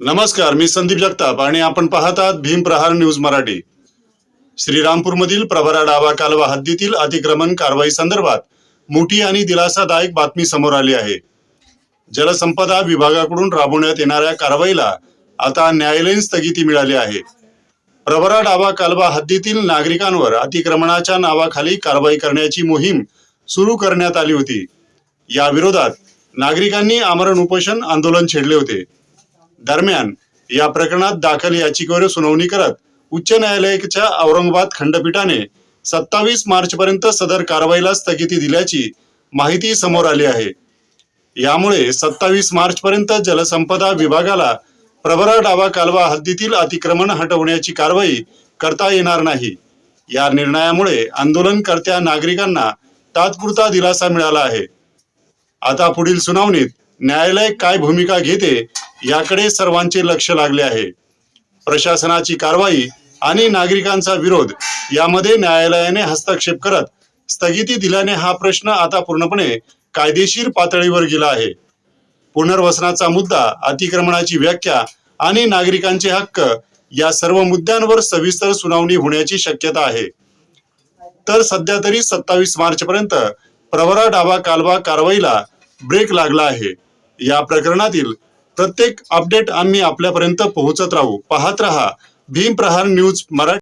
नमस्कार, मी संदीप जगताप आणि आपण पाहत आहात भीम प्रहार न्यूज मराठी। श्रीरामपूरमधील प्रवरा डावा कालवा हद्दीतील अतिक्रमण कारवाई संदर्भात मोठी आणि दिलासादायक बातमी समोर आली आहे। जलसंपदा विभागाकडून राबवण्यात येणाऱ्या कारवाईला आता न्यायालयीन स्थगिती मिळाली आहे। प्रवरा डावा कालवा हद्दीतील नागरिकांवर अतिक्रमणाच्या नावाखाली कारवाई करण्याची मोहीम सुरू करण्यात आली होती। या विरोधात नागरिकांनी आमरण उपोषण आंदोलन छेडले होते। दरम्यान या प्रकरणात दाखल याचिकेवर सुनावणी करत उच्च न्यायालयाच्या औरंगाबाद खंडपीठाने 27 मार्च पर्यंत सदर कारवाईला स्थगिती दिल्याची माहिती समोर आली आहे। यामुळे 27 मार्च पर्यंत जलसंपदा विभागाला प्रवरा डावा कालवा हद्दीतील अतिक्रमण हटवण्याची कारवाई करता येणार नाही। या निर्णयामुळे आंदोलनकर्त्या नागरिकांना तात्पुरता दिलासा मिळाला आहे। आता पुढील सुनावणीत न्यायालय काय भूमिका घेते याकडे सर्वांचे लक्ष लागले आहे। प्रशासनाची कारवाई आणि नागरिकांचा विरोध यामध्ये न्यायालयाने हस्तक्षेप करत स्थगिती दिल्याने हा प्रश्न आता पूर्णपणे कायदेशीर पातळीवर गेला आहे। पुनर्वसनाचा मुद्दा, अतिक्रमणाची व्याख्या आणि नागरिकांचे हक्क या सर्व मुद्द्यांवर सविस्तर सुनावणी होण्याची शक्यता आहे। तर सध्या तरी 27 मार्च पर्यंत प्रवरा डावा कालवा कारवाईला ब्रेक लागला आहे। या प्रकरणातील प्रत्येक अपडेट आम्ही आपल्यापर्यंत पोहोचत राहू। पाहत रहा भीम प्रहार न्यूज मराठी।